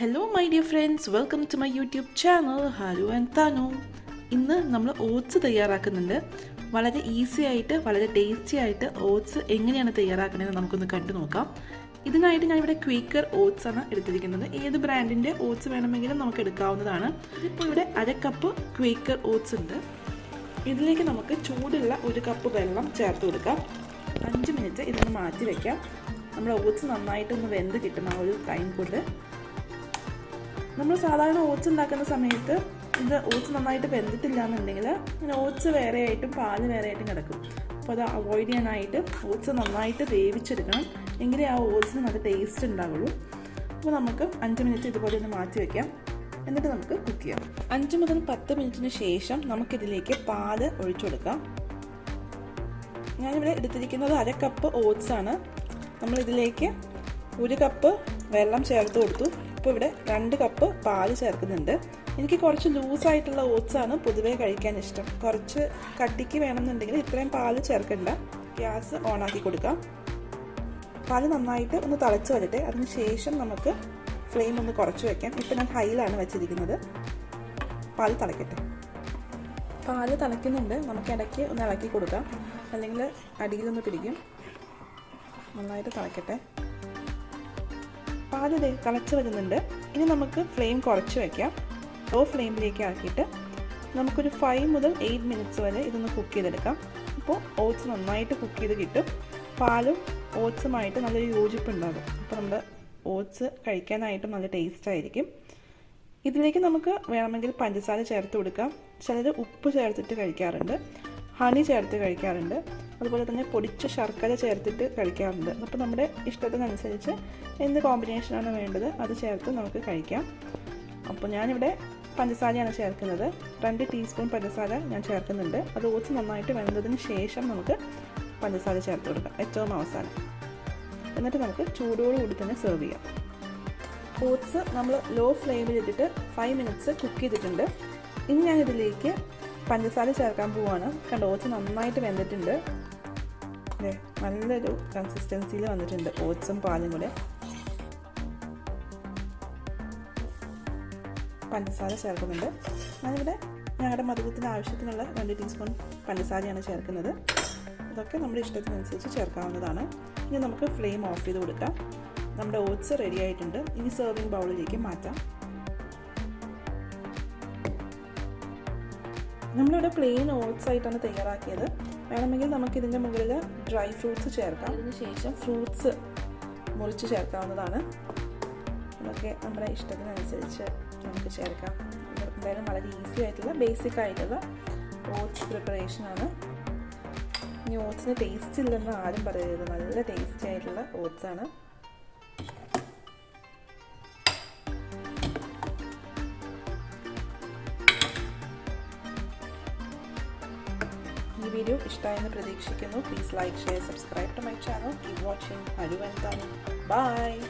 Hello my dear friends, welcome to my YouTube channel Haru and Tanu. ഇന്ന് നമ്മൾ oats തയ്യാറാക്കുന്നുണ്ട്. വളരെ easy ആയിട്ട് വളരെ ടേസ്റ്റി ആയിട്ട് ഓട്സ് എങ്ങനെയാണ് തയ്യാറാക്കുന്നത് നമുക്കൊന്ന് കണ്ടു നോക്കാം. ഇതിനായിട്ട് ഞാൻ ഇവിടെ ക്വീക്കർ ഓട്സ് ആണ് എടുത്തിരിക്കുന്നത്. ഏത് ബ്രാൻഡിന്റെ ഓട്സ് വേണമെങ്കിലും നമുക്ക് എടുക്കാവുന്നതാണ്. ഇപ്പോൾ ഇവിടെ 1/2 കപ്പ് ക്വീക്കർ ഓട്സ് ഉണ്ട്. ഇതിലേക്ക് നമുക്ക് ചൂടുള്ള 1 കപ്പ് വെള്ളം ചേർത്ത് കൊടുക്കാം. 5 മിനിറ്റ് ഇതൊന്ന് മാറ്റി വെക്കാം. നമ്മുടെ ഓട്സ് നന്നായിട്ടൊന്ന് വെന്ത് കിട്ടുന്ന ഒരു ടൈം കൊണ്ട് നമ്മൾ സാധാരണ ഓട്സ് ഉണ്ടാക്കുന്ന സമയത്ത് ഇത് ഓട്സ് നന്നായിട്ട് വെന്തിട്ടില്ല എന്നുണ്ടെങ്കിൽ ഇങ്ങനെ ഓട്സ് വേറെ ആയിട്ടും പാല് വേറെ ആയിട്ടും കിടക്കും. അപ്പോൾ അത് അവോയ്ഡ് ചെയ്യാനായിട്ട് ഓട്സ് നന്നായിട്ട് വേവിച്ചെടുക്കണം, എങ്കിലേ ആ ഓട്സിന് നല്ല ടേസ്റ്റ് ഉണ്ടാവുള്ളൂ. അപ്പോൾ നമുക്ക് 5 മിനിറ്റ് ഇതുപോലെ ഒന്ന് മാറ്റി വയ്ക്കാം. എന്നിട്ട് നമുക്ക് കുക്ക് ചെയ്യാം. 5 മുതൽ 10 മിനിറ്റിന് ശേഷം നമുക്കിതിലേക്ക് പാല് ഒഴിച്ചു കൊടുക്കാം. ഞാനിവിടെ എടുത്തിരിക്കുന്നത് 1/2 കപ്പ് ഓട്സ് ആണ്. നമ്മളിതിലേക്ക് 1 കപ്പ് വെള്ളം ചേർത്ത് കൊടുത്തു. ഇപ്പോൾ ഇവിടെ 2 കപ്പ് പാല് ചേർക്കുന്നുണ്ട്. എനിക്ക് കുറച്ച് ലൂസായിട്ടുള്ള ഓട്സാണ് പൊതുവേ കഴിക്കാൻ ഇഷ്ടം. കുറച്ച് കട്ടിക്ക് വേണമെന്നുണ്ടെങ്കിൽ ഇത്രയും പാല് ചേർക്കണ്ട. ഗ്യാസ് ഓണാക്കി കൊടുക്കാം. പാല് നന്നായിട്ട് ഒന്ന് തിളച്ച് വരട്ടെ. അതിന് ശേഷം നമുക്ക് ഫ്ലെയിം ഒന്ന് കുറച്ച് വയ്ക്കാം. ഇപ്പോൾ ഞാൻ ഹൈയിലാണ് വെച്ചിരിക്കുന്നത്. പാല് തിളയ്ക്കട്ടെ. പാല് തിളയ്ക്കുന്നുണ്ട്. നമുക്ക് ഇടയ്ക്ക് ഒന്ന് ഇളക്കി കൊടുക്കാം, അല്ലെങ്കിൽ അടിയിലൊന്ന് പിടിക്കും. നന്നായിട്ട് തിളയ്ക്കട്ടെ. പാല് തിളച്ച് വരുന്നുണ്ട്. ഇനി നമുക്ക് ഫ്ലെയിം കുറച്ച് വയ്ക്കാം. ലോ ഫ്ലെയിമിലേക്ക് ആക്കിയിട്ട് നമുക്കൊരു 5 മുതൽ 8 മിനിറ്റ്സ് വരെ ഇതൊന്ന് കുക്ക് ചെയ്തെടുക്കാം. അപ്പോൾ ഓട്സ് നന്നായിട്ട് കുക്ക് ചെയ്ത് കിട്ടും. പാലും ഓട്സുമായിട്ട് നല്ലൊരു യോജിപ്പുണ്ടാകും. അപ്പോൾ നമ്മുടെ ഓട്സ് കഴിക്കാനായിട്ടും നല്ല ടേസ്റ്റ് ആയിരിക്കും. ഇതിലേക്ക് നമുക്ക് വേണമെങ്കിൽ പഞ്ചസാര ചേർത്ത് കൊടുക്കാം. ചിലർ ഉപ്പ് ചേർത്തിട്ട് കഴിക്കാറുണ്ട്, ഹണി ചേർത്ത് കഴിക്കാറുണ്ട്, അതുപോലെ തന്നെ പൊടിച്ച ശർക്കര ചേർത്തിട്ട് കഴിക്കാറുണ്ട്. അപ്പോൾ നമ്മുടെ ഇഷ്ടത്തിനനുസരിച്ച് എന്ത് കോമ്പിനേഷനാണ് വേണ്ടത് അത് ചേർത്ത് നമുക്ക് കഴിക്കാം. അപ്പോൾ ഞാനിവിടെ പഞ്ചസാരയാണ് ചേർക്കുന്നത്. 2 ടീസ്പൂൺ പഞ്ചസാര ഞാൻ ചേർക്കുന്നുണ്ട്. അത് ഓട്സ് നന്നായിട്ട് വെന്തതിന് ശേഷം നമുക്ക് പഞ്ചസാര ചേർത്ത് കൊടുക്കാം, ഏറ്റവും അവസാനം. എന്നിട്ട് നമുക്ക് ചൂടോടുകൂടി തന്നെ സെർവ് ചെയ്യാം. ഓട്സ് നമ്മൾ ലോ ഫ്ലെയിമിലിട്ടിട്ട് 5 മിനിറ്റ്സ് കുക്ക് ചെയ്തിട്ടുണ്ട്. ഇനി ഞാൻ ഇതിലേക്ക് പഞ്ചസാര ചേർക്കാൻ പോവുകയാണ്. കണ്ടോ, ഓട്സ് നന്നായിട്ട് വെന്തിട്ടുണ്ട്. അല്ലേ, നല്ലൊരു കൺസിസ്റ്റൻസിയിൽ വന്നിട്ടുണ്ട് ഓട്സും പാലും കൂടെ. പഞ്ചസാര ചേർക്കുന്നുണ്ട്. ഞാനിവിടെ ഞങ്ങളുടെ മധുരത്തിന് ആവശ്യത്തിനുള്ള 2 ടീസ്പൂൺ പഞ്ചസാരയാണ് ചേർക്കുന്നത്. ഇതൊക്കെ നമ്മുടെ ഇഷ്ടത്തിനനുസരിച്ച് ചേർക്കാവുന്നതാണ്. ഇനി നമുക്ക് ഫ്ലെയിം ഓഫ് ചെയ്ത് കൊടുക്കാം. നമ്മുടെ ഓട്സ് റെഡി ആയിട്ടുണ്ട്. ഇനി സെർവിങ് ബൗളിലേക്ക് മാറ്റാം. നമ്മളിവിടെ പ്ലെയിൻ ഓട്സ് ആയിട്ടാണ് തയ്യാറാക്കിയത്. വേണമെങ്കിൽ നമുക്കിതിൻ്റെ മുകളിൽ ഡ്രൈ ഫ്രൂട്ട്സ് ചേർക്കാം. അതിന് ശേഷം ഫ്രൂട്ട്സ് മുറിച്ച് ചേർക്കാവുന്നതാണ്. ഇതൊക്കെ നമ്മുടെ ഇഷ്ടത്തിനനുസരിച്ച് നമുക്ക് ചേർക്കാം. എന്തായാലും വളരെ ഈസി ആയിട്ടുള്ള ബേസിക് ആയിട്ടുള്ള ഓട്സ് പ്രിപ്പറേഷനാണ്. ഇനി ഓട്സിന് ടേസ്റ്റ് ഇല്ലെന്ന് ആരും പറയരുത്. നല്ല ടേസ്റ്റി ആയിട്ടുള്ള ഓട്സാണ്. ഈ വീഡിയോ ഇഷ്ടമായെന്ന് പ്രതീക്ഷിക്കുന്നു. Please like, share, subscribe to my channel. Keep watching. Haru and Tanu. Bye.